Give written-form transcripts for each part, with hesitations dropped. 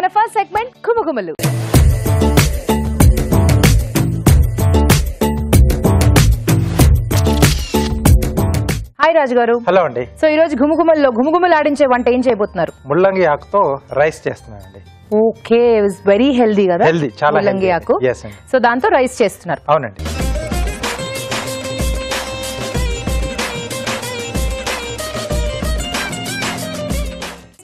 మన first segment ఘుమఘుమలు. Hi రాజు గారు. హలో అండి. సో ఈ రోజు ఘుమఘుమల్లో ఘుమఘుమలు ఆడించే వంట ఏం చేయబోతున్నారు? ముల్లంగి ఆకుతో రైస్ చేస్తున్నానండి. ఓకే, వెరీ హెల్దీ కదా? హెల్దీ, చాలా ముల్లంగి ఆకు. సో దాంతో రైస్ చేస్తున్నారు. అవునండి.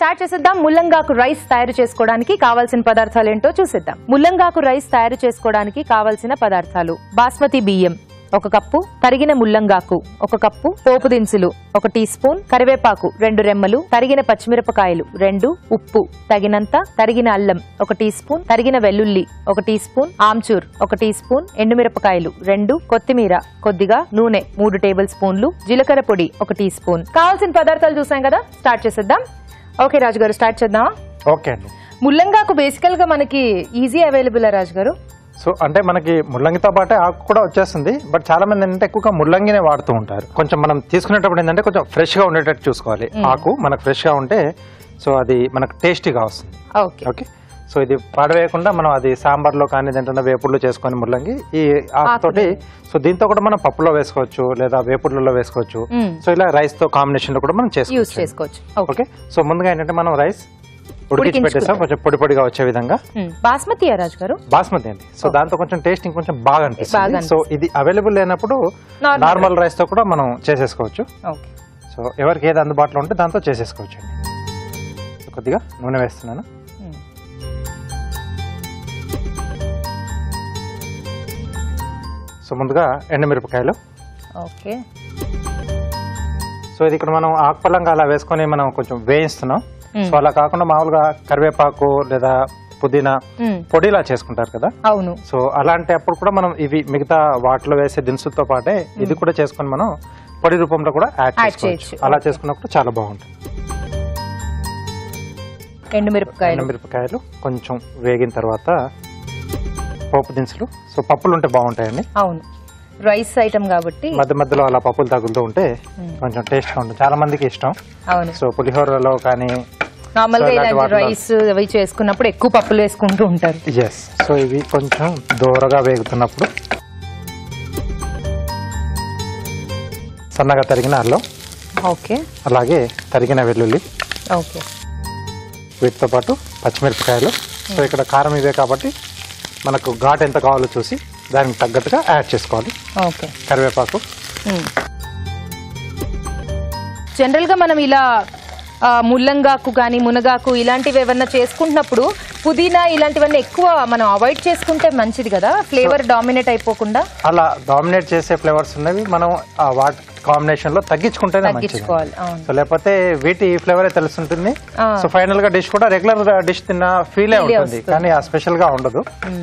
స్టార్ట్ చేసేద్దాం. ముల్లంగాకు రైస్ తయారు చేసుకోవడానికి కావాల్సిన పదార్థాలు ఏంటో చూసేద్దాం. ముల్లంగాకు రైస్ తయారు చేసుకోవడానికి కావాల్సిన పదార్థాలు: బాస్మతి బియ్యం 1 కప్పు, తరిగిన ముల్లంగాకు 1 కప్పు, పోపు దినుసులు 1 టీ స్పూన్, కరివేపాకు 2 రెమ్మలు, తరిగిన పచ్చిమిరపకాయలు 2, ఉప్పు తగినంత, తరిగిన అల్లం 1 టీ స్పూన్, తరిగిన వెల్లుల్లి 1 teaspoon, amchur 1 teaspoon, ఎండుమిరపకాయలు 2, కొత్తిమీర కొద్దిగా, నూనె 3 టేబుల్ స్పూన్లు, జీలకర్ర పొడి 1 టీ స్పూన్. కావాల్సిన పదార్థాలు చూసాం కదా, స్టార్ట్ చేసేద్దాం. ఓకే రాజు గారు, స్టార్ట్ చేద్దామా? ఓకే అండి. ముల్లంగాకు బేసికల్ గా మనకి ఈజీ అవైలబుల్ రాజు గారు. సో అంటే మనకి ముల్లంగితో పాటే ఆకు కూడా వచ్చేస్తుంది. బట్ చాలా మంది ఏంటంటే ఎక్కువగా ముల్లంగినే వాడుతూ ఉంటారు. కొంచెం మనం తీసుకునేటప్పుడు ఏంటంటే కొంచెం ఫ్రెష్ గా ఉండేటట్టు చూసుకోవాలి. ఆకు మనకు ఫ్రెష్ గా ఉంటే సో అది మనకు టేస్టీగా వస్తుంది. ఓకే. సో ఇది పాడవేయకుండా మనం అది సాంబార్ లో కానీ ఏంటంటే వేపుడులో చేసుకొని ముల్లంగి ఈ ఆకుతోటి, సో దీంతో కూడా మనం పప్పులో వేసుకోవచ్చు లేదా వేపుడులలో వేసుకోవచ్చు. సో ఇలా రైస్ తో కాంబినేషన్ లో కూడా మనం చేసుకోవచ్చు. ఓకే. సో ముందుగా ఏంటంటే మనం రైస్ ఉడికించి పెట్టేస్తాం కొంచెం పొడి పొడిగా వచ్చే విధంగా. బాస్మతి రాజు గారు? బాస్మతి అండి. సో దాంతో కొంచెం టేస్ట్ ఇంకొంచెం బాగా అనిపిస్తుంది. సో ఇది అవైలబుల్ లేనప్పుడు నార్మల్ రైస్ తో కూడా మనం చేసేసుకోవచ్చు. సో ఎవరికి ఏది అందుబాటులో ఉంటే దాంతో చేసేసుకోవచ్చు అండి. కొద్దిగా నూనె వేస్తున్నాను. సో ముందుగా ఎండుమిరపకాయలు. ఓకే. సో ఇది ఇక్కడ మనం ఆకుపల్లంగా అలా వేసుకొని మనం కొంచెం వేయిస్తున్నాం. సో అలా కాకుండా మామూలుగా కరివేపాకు లేదా పుదీనా పొడిలా చేసుకుంటారు కదా. అవును. సో అలాంటి అప్పుడు కూడా మనం ఇవి మిగతా వాటిలో వేసే దినుసులతో పాటే ఇది కూడా చేసుకొని మనం పొడి రూపంలో కూడా యాడ్ చేసుకోవచ్చు. అలా చేసుకున్నప్పుడు చాలా బాగుంటుంది. ఎండుమిరపకాయలు కొంచెం వేగిన తర్వాత పోపు దినుసులు. సో పప్పులు ఉంటే బాగుంటాయండి. అవును, రైస్ ఐటమ్ కాబట్టి మధ్య మధ్యలో అలా పప్పులు తగులుతూ ఉంటే కొంచెం టేస్ట్ గా ఉంటుంది. చాలా మందికి ఇష్టం. అవును. సో పులిహోరలో కానీ నార్మల్ గా రైస్ అవి చేసుకున్నప్పుడు ఎక్కువ పప్పులు వేసుకుంటూ ఉంటారు. ఎస్. సో ఇవి కొంచెం దూరగా వేగుతున్నప్పుడు సన్నగా తరిగిన అల్లం, ఓకే, అలాగే తరిగిన వెల్లుల్లి, ఓకే, వీటితో పాటు పచ్చిమిరపకాయలు. సో ఇక్కడ కారం ఇవే కాబట్టి మనకు ఘాట్ ఎంత కావాలో చూసి దానికి తగ్గట్టుగా యాడ్ చేసుకోవాలి. ఓకే. కరివేపాకు. జనరల్ గా మనం ఇలా ముల్లంగాకు కానీ మునగాకు ఇలాంటివి ఏమన్నా చేసుకుంటున్నప్పుడు పుదీనా ఇలాంటివన్నీ ఎక్కువ మనం అవాయిడ్ చేసుకుంటే మంచిది కదా, ఫ్లేవర్ డామినేట్ అయిపోకుండా. అలా డామినేట్ చేసే ఫ్లేవర్స్ ఉన్నవి మనం వాటి కాంబినేషన్ లో తగ్గించుకుంటేనే మంచిది. సో లేకపోతే వీటి ఫ్లేవరే తెలుస్తుంటుంది. సో ఫైనల్ గా డిష్ కూడా రెగ్యులర్ డిష్ తిన్న ఫీలే ఉంటుంది, కానీ ఆ స్పెషల్ గా ఉండదు.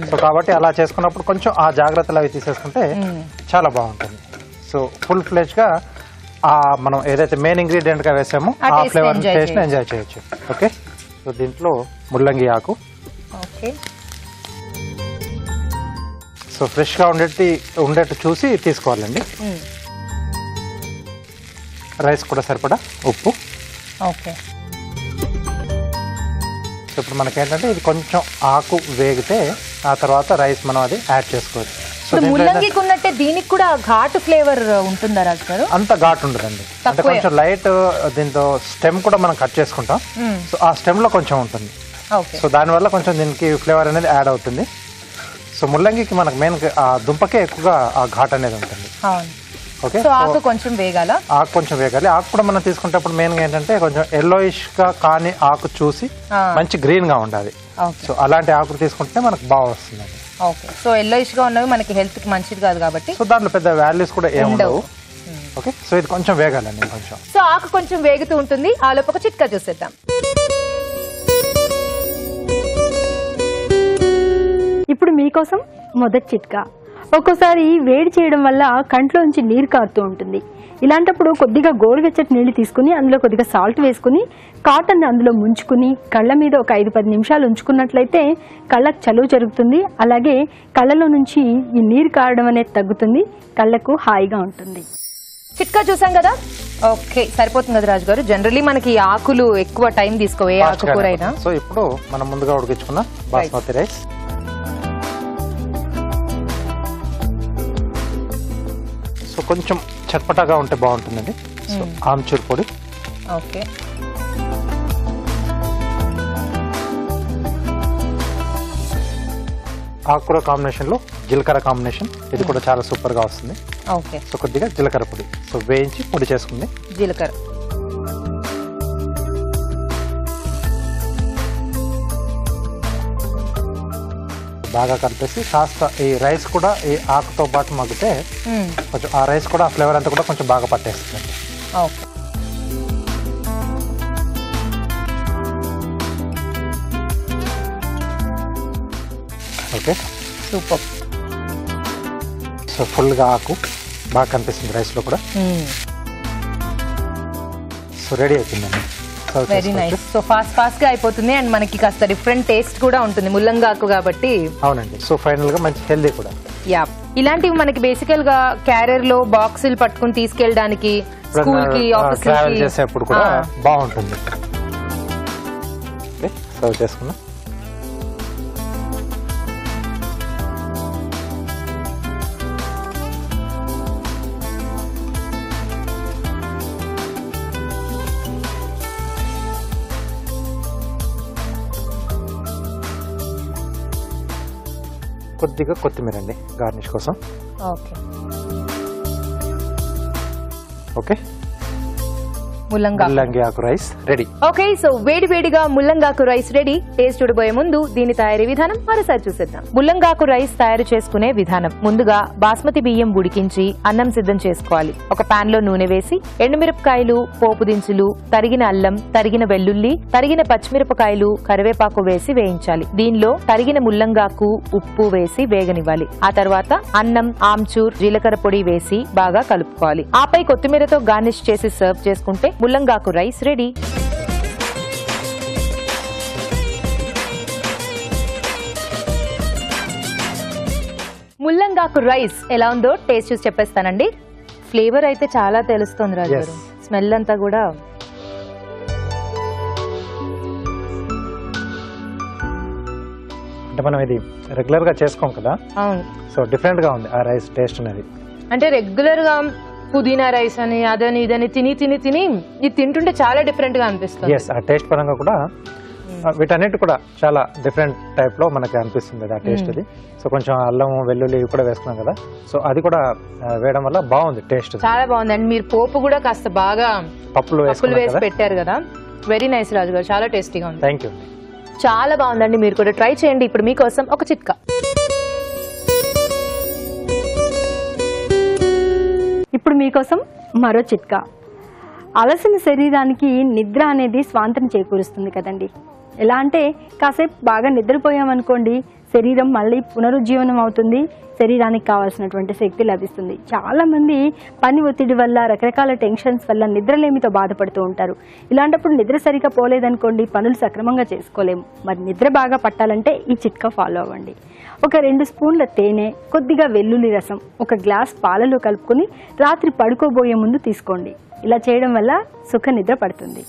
సో కాబట్టి అలా చేసుకున్నప్పుడు కొంచెం ఆ జాగ్రత్తలు అవి తీసేసుకుంటే చాలా బాగుంటుంది. సో ఫుల్ ఫ్లెజ్ గా మనం ఏదైతే మెయిన్ ఇంగ్రీడియంట్ గా వేసామో ఆ ఫ్లేవర్ టేస్ట్ ఎంజాయ్ చేయొచ్చు. ఓకే. సో దీంట్లో ముల్లంగి ఆకు. ఓకే. సో ఫ్రెష్ గా ఉండేట్టు చూసి తీసుకోవాలండి. రైస్ కూడా సరిపడా ఉప్పు. ఓకే. సో ఇప్పుడు మనకేంటంటే ఇది కొంచెం ఆకు వేగితే ఆ తర్వాత రైస్ మనం అది యాడ్ చేసుకోవచ్చు. ముల్లంగికి ఉన్నట్టే దీనికి కూడా ఘాటు ఫ్లేవర్ ఉంటుందా రాజు గారు? అంత ఘాటు ఉండదండి. అంటే కొంచెం లైట్. దీంతో స్టెమ్ కూడా మనం కట్ చేసుకుంటాం. సో ఆ స్టెమ్ లో కొంచెం ఉంటుంది. సో దానివల్ల కొంచెం దీనికి ఫ్లేవర్ అనేది యాడ్ అవుతుంది. సో ముల్లంగికి మనకు మెయిన్ ఆ దుంపకే ఎక్కువగా ఆ ఘాట్ అనేది ఉంటుంది. ఓకే. సో ఆకు కొంచెం వేగాల. ఆకు కొంచెం వేగాలి. ఆకు కూడా మనం తీసుకునేటప్పుడు మెయిన్ గా ఏంటంటే కొంచెం ఎల్లోయిష్ గా కానీ ఆకు చూసి మంచి గ్రీన్ గా ఉండాలి. సో అలాంటి ఆకులు తీసుకుంటే మనకు బాగా వస్తుంది. ఓకే. సో ఎల్లోయిష్ గా ఉన్నవి మనకి హెల్త్ కి మంచిది కాదు కాబట్టి సో దాంట్లో పెద్ద వాల్యూస్ కూడా ఏమి ఉండవు. ఓకే. సో ఇది కొంచెం వేగాలండి కొంచెం. సో ఆకు కొంచెం వేగుతూ ఉంటుంది. ఆ లోపు ఒక చిట్కా చూసేద్దాం. ఇప్పుడు మీకోసం మొదటి చిట్కా. ఒక్కోసారి వేడి చేయడం వల్ల కంట్లోంచి నీరు కారుతూ ఉంటుంది. ఇలాంటప్పుడు కొద్దిగా గోరువెచ్చటి నీళ్లు తీసుకుని అందులో కొద్దిగా సాల్ట్ వేసుకుని కాటన్ అందులో ముంచుకుని కళ్ళ మీద ఒక 5-10 నిమిషాలు ఉంచుకున్నట్లయితే కళ్ళకు చలువ జరుగుతుంది. అలాగే కళ్ళలో నుంచి ఈ నీరు కారడం అనేది తగ్గుతుంది. కళ్ళకు హాయిగా ఉంటుంది. చిట్కా చూసాం కదా. ఓకే, సరిపోతుంది కదా రాజు గారు. జనరలీ మనకి ఆకులు ఎక్కువ టైం తీసుకో ఏ ఆకుకూర అయినా. సో ఇప్పుడు మనం ముందుగా ఉడికించుకున్న బాస్మతి రైస్, సో కొంచెం చట్పటాగా ఉంటే బాగుంటుందండి. సో ఆమ్చూర్ పొడి, ఓకే, ఆకుకూర కాంబినేషన్ లో జీలకర్ర కాంబినేషన్, ఇది కూడా చాలా సూపర్ గా వస్తుంది. ఓకే, సో కొద్దిగా జీలకర్ర పొడి, సో వేయించి పొడి చేసుకుంది జీలకర్ర. బాగా కలిపేసి కాస్త ఈ రైస్ కూడా ఈ ఆకుతో పాటు మగ్గితే కొంచెం ఆ రైస్ కూడా ఆ ఫ్లేవర్ అంతా కూడా కొంచెం బాగా పట్టేస్తుంది. Okay, okay, super. సో ఫుల్గా ఆకు బాగా కనిపిస్తుంది రైస్లో కూడా. సో రెడీ అయిపోయిందండి. Very nice. సో ఫాస్ట్ గా అయిపోతుంది అండ్ మనకి కాస్త డిఫరెంట్ టేస్ట్ కూడా ఉంటుంది ముల్లంగాకు కాబట్టి. అవునండి. సో ఫైనల్ గా మంచి హెల్దీ కూడా. యా, ఇలాంటివి మనకి బేసికల్ గా క్యారియర్ లో బాక్సులు పట్టుకుని తీసుకెళ్ళడానికి, స్కూల్ కి, ఆఫీస్ ట్రావెల్ చేసేప్పుడు కూడా బాగుంటుంది. సర్వ్ చేసుకున్నా. కొద్దిగా కొత్తిమీర అండి గార్నిష్ కోసం. ఓకే, ఓకే, ముల్లంగి ఆకు రైస్ రెడీ. ఓకే, సో వేడిగా ముల్లంగాకు రైస్ రెడీ. టేస్ట్ చూడబోయే ముందు దీని తయారీ విధానం మరోసారి చూసేద్దాం. ముల్లంగాకు రైస్ తయారు చేసుకునే విధానం. ముందుగా బాస్మతి బియ్యం ఉడికించి అన్నం సిద్ధం చేసుకోవాలి. ఒక పాన్ లో నూనె వేసి ఎండుమిరపకాయలు, పోపు దినుసులు, తరిగిన అల్లం, తరిగిన వెల్లుల్లి, తరిగిన పచ్చిమిరపకాయలు, కరివేపాకు వేసి వేయించాలి. దీనిలో తరిగిన ముల్లంగాకు, ఉప్పు వేసి వేగనివ్వాలి. ఆ తర్వాత అన్నం, ఆమ్చూర్, జీలకర్ర పొడి వేసి బాగా కలుపుకోవాలి. ఆపై కొత్తిమీరతో గార్నిష్ చేసి సర్వ్ చేసుకుంటే ముల్లంగాకు రైస్ రెడీ. ముల్లంగాకు రైస్ ఎలా ఉందో టేస్ట్ చూసి చెప్పేస్తానండి. ఫ్లేవర్ అయితే చాలా తెలుస్తుంది రాజు గారు. స్మెల్ అంతా కూడా అంటే మనం ఇది రెగ్యులర్ గా చేసుకోం కదా. అవును. సో డిఫరెంట్ గా ఉంది ఆ రైస్ టేస్ట్ అనేది. అంటే రెగ్యులర్ గా పుదీనా రైస్ అని అదని ఇదని తిని ఇది తింటుంటే చాలా డిఫరెంట్ గా అనిపిస్తుంది. ఆ టేస్ట్ పరంగా కూడా వీటన్నిటి కూడా చాలా డిఫరెంట్ టైప్ లో మనకి అనిపిస్తుంది ఆ టేస్ట్ అది. సో కొంచెం అల్లం, వెల్లుల్లి కూడా వేసుకున్నాం కదా. సో అది కూడా వేయడం వల్ల బాగుంది టేస్ట్. చాలా బాగుంది. అండ్ మీరు పోపు కూడా కాస్త బాగా పప్పులు వేసి పెట్టారు కదా. వెరీ నైస్ రాజు గారు, చాలా టేస్టీగా ఉంది. Thank you. చాలా బాగుందండి. మీరు కూడా ట్రై చేయండి. ఇప్పుడు మీకోసం ఒక చిట్కా. ఇప్పుడు మీకోసం మరో చిట్కా. అలసిన శరీరానికి నిద్ర అనేది స్వాంతం చేకూరుస్తుంది కదండి. ఎలా అంటే కాసేపు బాగా నిద్రపోయామనుకోండి, శరీరం మళ్ళీ పునరుజ్జీవనం అవుతుంది, శరీరానికి కావాల్సినటువంటి శక్తి లభిస్తుంది. చాలామంది పని ఒత్తిడి వల్ల, రకరకాల టెన్షన్స్ వల్ల నిద్రలేమితో బాధపడుతూ ఉంటారు. ఇలాంటప్పుడు నిద్ర సరిగా పోలేదనుకోండి, పనులు సక్రమంగా చేసుకోలేము. మరి నిద్ర బాగా పట్టాలంటే ఈ చిట్కా ఫాలో అవ్వండి. ఒక 2 స్పూన్ల తేనె, కొద్దిగా వెల్లుల్లి రసం, ఒక గ్లాస్ పాలలో కలుపుకొని రాత్రి పడుకోబోయే ముందు తీసుకోండి. ఇలా చేయడం వల్ల సుఖ నిద్ర పడుతుంది.